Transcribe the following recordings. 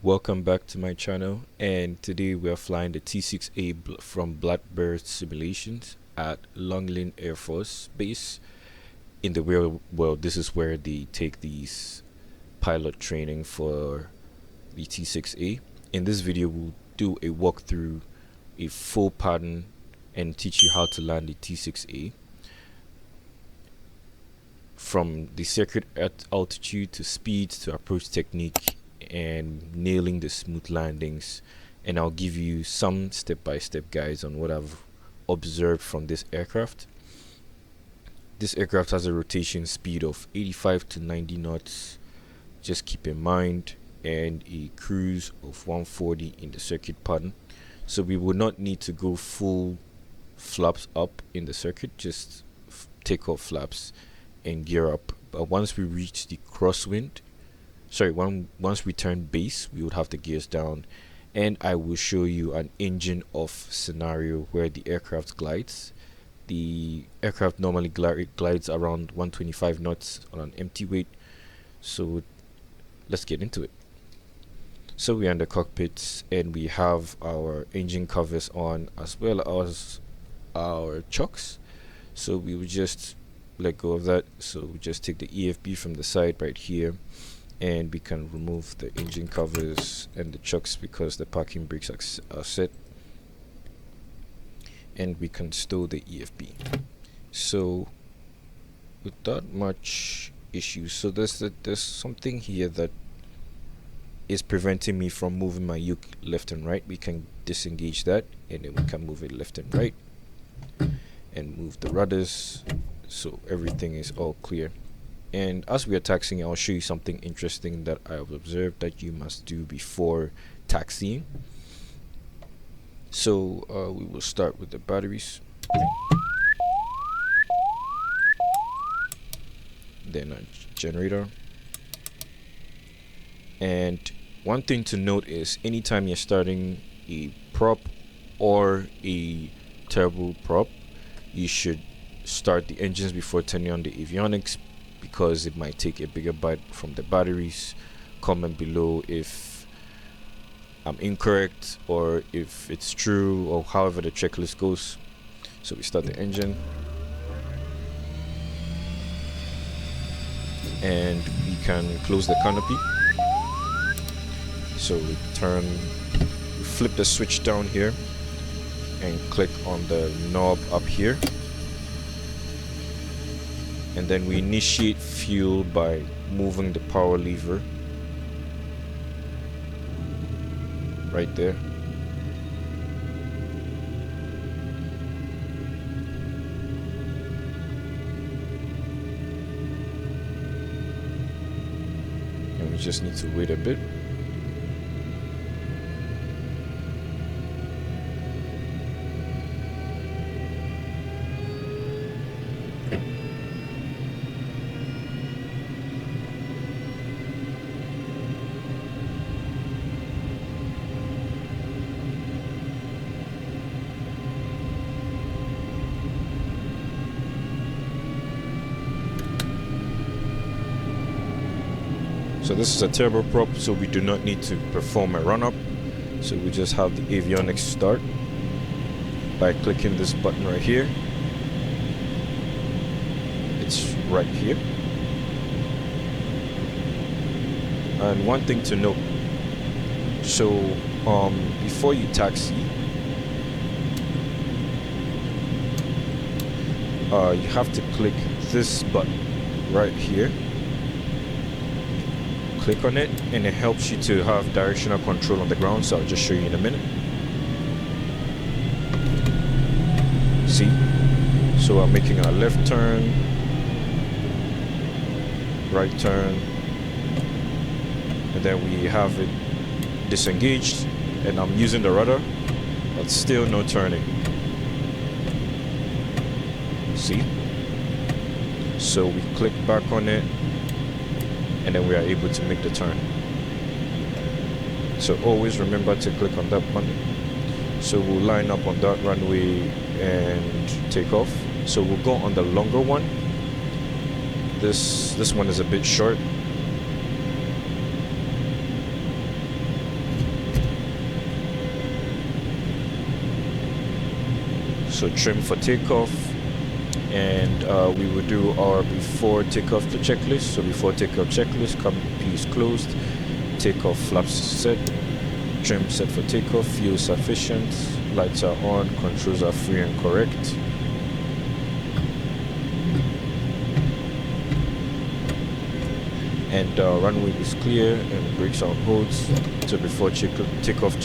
Welcome back to my channel, and today we are flying the T-6A from Blackbird simulations at Laughlin Air Force Base. In the real world, this is where they take these pilot training for the T-6A. In this video, we'll do a walkthrough, a full pattern, and teach you how to land the T-6A. From the circuit at altitude to speed to approach technique and nailing the smooth landings, and I'll give you some step-by-step guides on what I've observed from this aircraft. This aircraft has a rotation speed of 85 to 90 knots, just keep in mind, and a cruise of 140 in the circuit pattern. So we will not need to go full flaps up in the circuit, just take off flaps and gear up. But once we reach the crosswind, once we turn base, we would have the gears down, and I will show you an engine off scenario where the aircraft glides. The aircraft normally glides around 125 knots on an empty weight, so let's get into it. So we're in the cockpit and we have our engine covers on as well as our chocks, so we will just let go of that. So we just take the AFB from the side right here, and we can remove the engine covers and the chocks because the parking brakes are set, and we can stow the AFB. So without much issues, so there's something here that is preventing me from moving my yoke left and right. We can disengage that, and then we can move it left and right and move the rudders, so everything is all clear. And as we are taxiing, I'll show you something interesting that I have observed that you must do before taxiing. So we will start with the batteries, then a generator. And one thing to note is anytime you're starting a prop or a turboprop, you should start the engines before turning on the avionics, because it might take a bigger bite from the batteries. Comment below if I'm incorrect or if it's true, or however the checklist goes. So we start the engine, and we can close the canopy. So we flip the switch down here and click on the knob up here, and then we initiate fuel by moving the power lever right there. And we just need to wait a bit. So this is a turboprop, so we do not need to perform a run-up. So we just have the avionics start by clicking this button right here. It's right here. And one thing to note, so before you taxi, you have to click this button right here. Click on it, and it helps you to have directional control on the ground, so I'll just show you in a minute. See? So I'm making a left turn, right turn, and then we have it disengaged, and I'm using the rudder, but still no turning. See? So we click back on it, and then we are able to make the turn. So always remember to click on that button. So we'll line up on that runway and take off. So we'll go on the longer one. This one is a bit short, So trim for takeoff, and we will do our before takeoff the checklist. So before takeoff checklist, cabin is closed, takeoff flaps set, trim set for takeoff, fuel sufficient, lights are on, controls are free and correct. And runway is clear and brakes are on holds. So before takeoff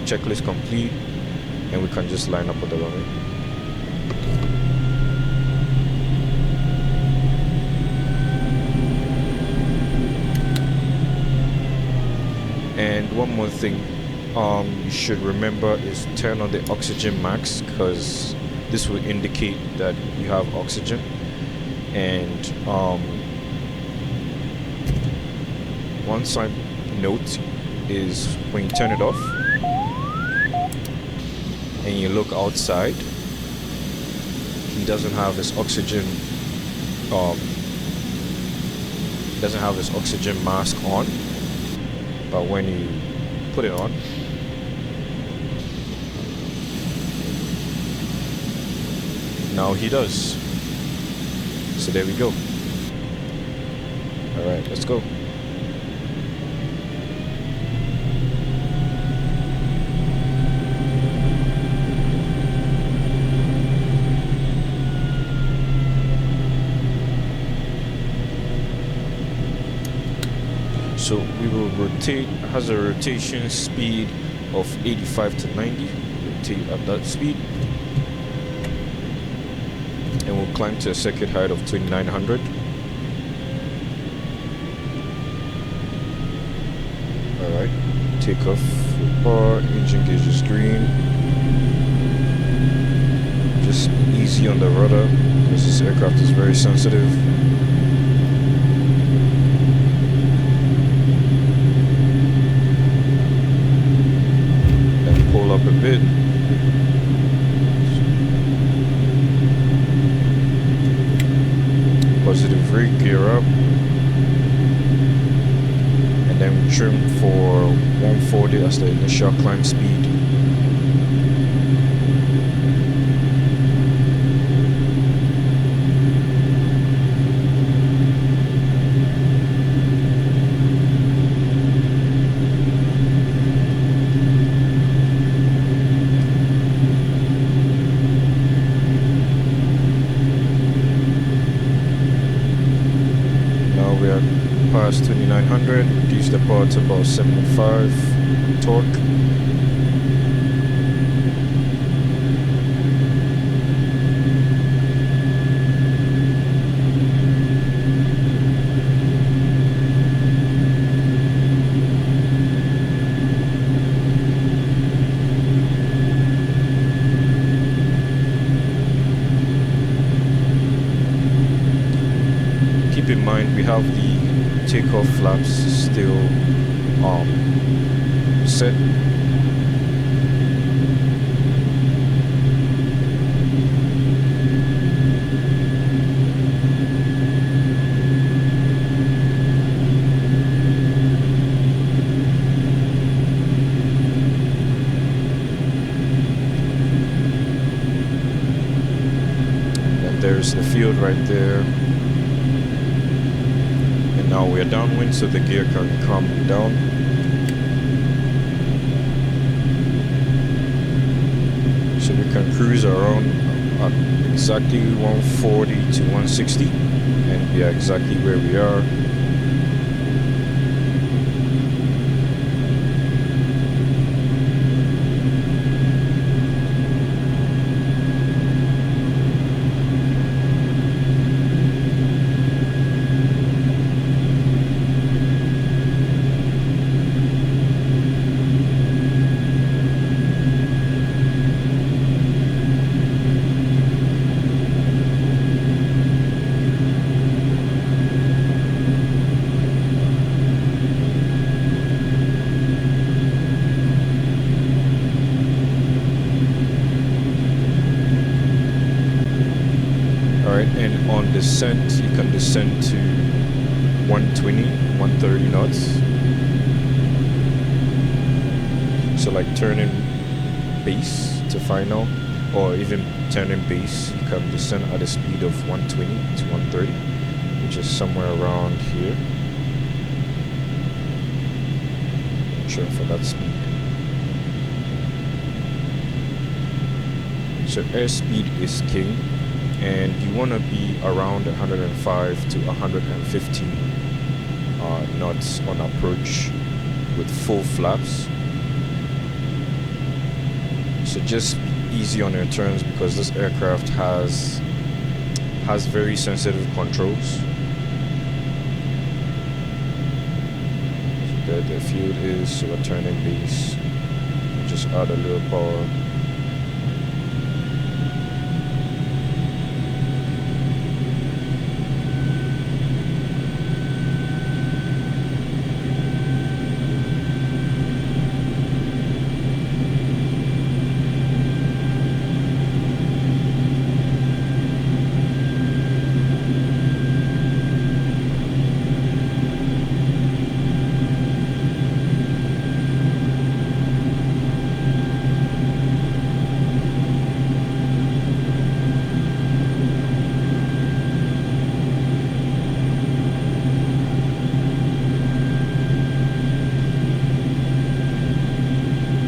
checklist complete, and we can just line up with the runway. And one more thing you should remember is turn on the oxygen max, because this will indicate that you have oxygen. And one side note is when you turn it off and you look outside, he doesn't have his oxygen mask on, but when you put it on, now he does. So there we go. All right, let's go. So we will rotate, has a rotation speed of 85 to 90, rotate at that speed. And we'll climb to a circuit height of 2900. Alright, take off bar, engine gauge is green. Just easy on the rudder, because this aircraft is very sensitive. Up a bit. Positive rig, gear up, and then we trim for 140 as the initial climb speed. Past 2900, reduce the power to about 75 torque. Keep in mind we have the takeoff flaps still set. And there's the field right there. Now we are downwind, so the gear can come down. So we can cruise around at exactly 140 to 160, and we are exactly where we are. And on descent, you can descend to 120, 130 knots. So like turning base to final, or even turning base, you can descend at a speed of 120 to 130, which is somewhere around here. Trim for that speed. So airspeed is king, and you want to be around 105 to 115 knots on approach with full flaps. So just be easy on your turns, because this aircraft has very sensitive controls. So there the field is, so we're turning base. Just add a little power.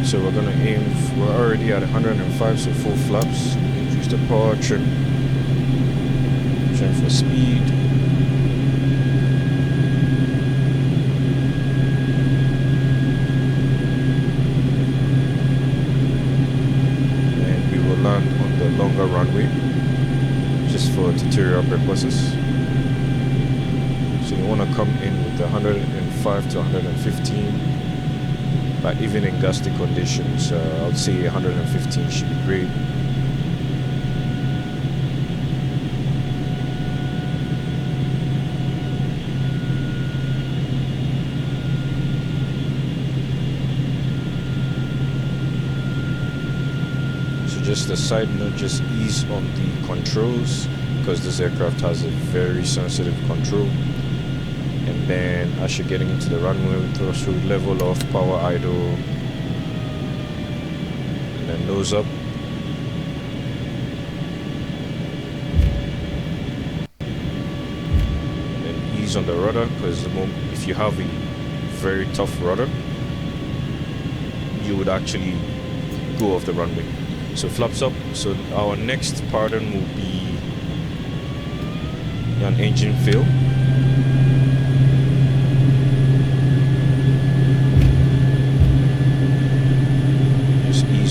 So we're gonna aim, we're already at 105, so full flaps. Increase the power, trim for speed. And we will land on the longer runway, just for tutorial purposes. So you wanna come in with 105 to 115. But even in gusty conditions, I would say 115 should be great. So just a side note, just ease on the controls, because this aircraft has a very sensitive control. And then as you're getting into the runway, through level off, power idle, and then nose up. And then ease on the rudder, because if you have a very tough rudder, you would actually go off the runway. So flaps up. So our next pattern will be an engine fail.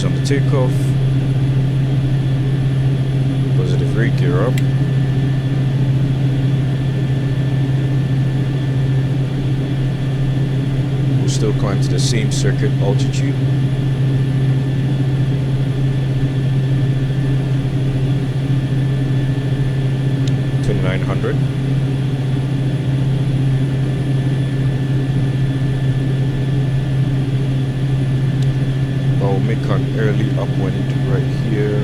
On the takeoff, positive rate, gear up. We'll still climb to the same circuit altitude. $2,900. I'll make an early upwind right here,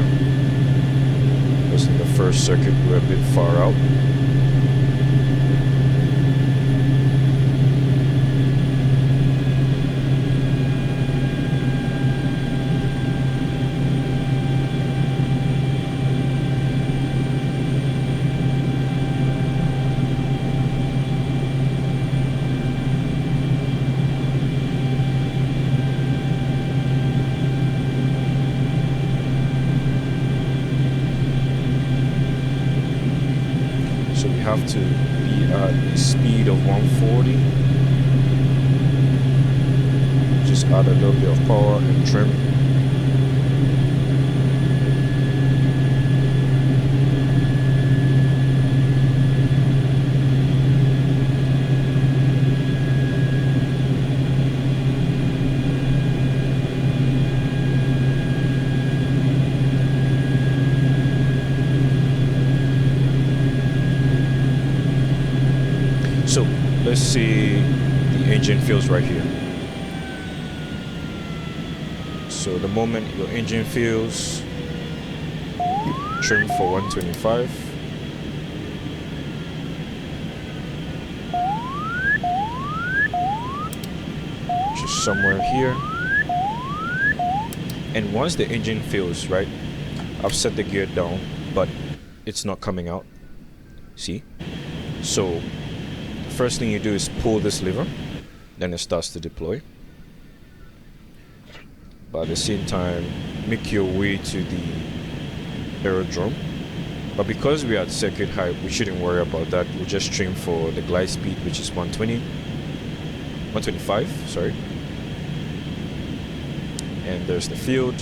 because in the first circuit we're a bit far out. Have to be at a speed of 140. Just add a little bit of power and trim. So let's see, the engine fails right here. So the moment your engine fails, trim for 125. Just somewhere here. And once the engine fails, right, I've set the gear down, but it's not coming out. See? So the first thing you do is pull this lever, then it starts to deploy. But at the same time, make your way to the aerodrome. But because we are at circuit height, we shouldn't worry about that. We'll just trim for the glide speed, which is 125, sorry. And there's the field.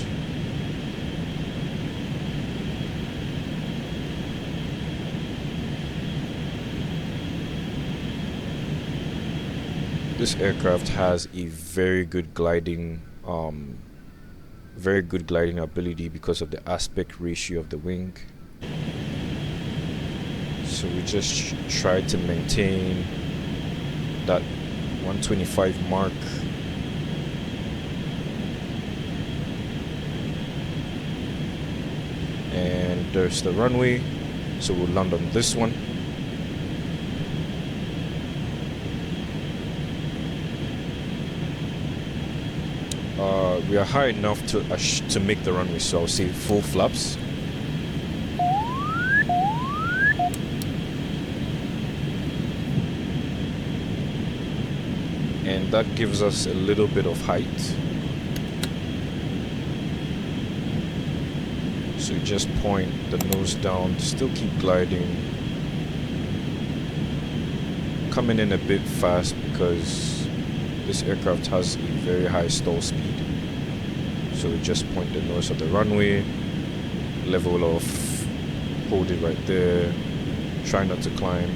This aircraft has a very good gliding ability because of the aspect ratio of the wing. So we just try to maintain that 125 mark. And there's the runway, so we'll land on this one. We are high enough to make the runway, so I'll say full flaps. And that gives us a little bit of height. So you just point the nose down, still keep gliding. Coming in a bit fast because this aircraft has a very high stall speed. So we just point the nose of the runway, level off, hold it right there, try not to climb,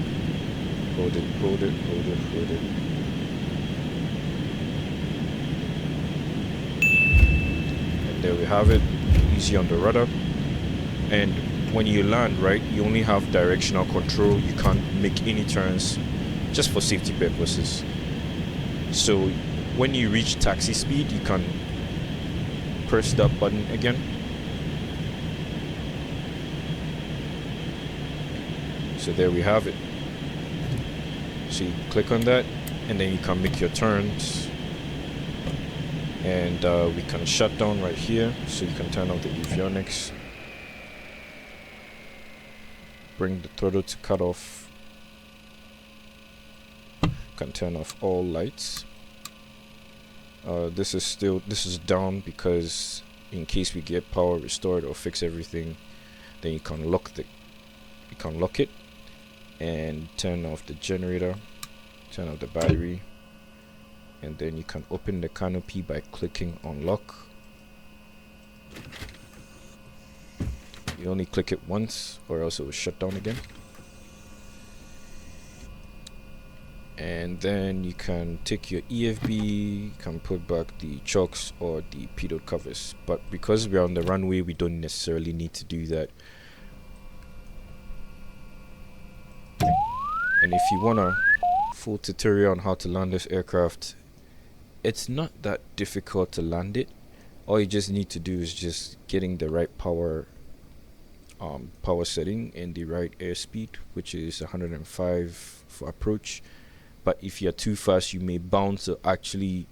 hold it, hold it, hold it, hold it. And there we have it, easy on the rudder. And when you land, right, you only have directional control, you can't make any turns, just for safety purposes. So when you reach taxi speed, you can press that button again. So there we have it. So you click on that and then you can make your turns. And we can shut down right here, so you can turn off the avionics. Bring the throttle to cut off. Can turn off all lights. This is down because in case we get power restored or fix everything, then you can lock it and turn off the generator, turn off the battery, and then you can open the canopy by clicking on lock. You only click it once or else it will shut down again. And then you can take your EFB, you can put back the chocks or the pitot covers. But because we're on the runway, we don't necessarily need to do that. And if you want a full tutorial on how to land this aircraft, it's not that difficult to land it. All you just need to do is just getting the right power setting and the right airspeed, which is 105 for approach. But if you're too fast, you may bounce or actually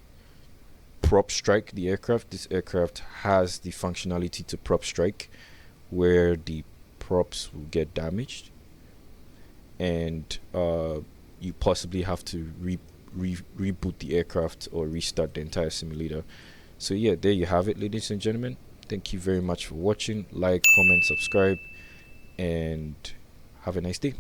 prop strike the aircraft. This aircraft has the functionality to prop strike, where the props will get damaged, and you possibly have to reboot the aircraft or restart the entire simulator. So yeah, there you have it, ladies and gentlemen. Thank you very much for watching. Like, comment, subscribe, and have a nice day.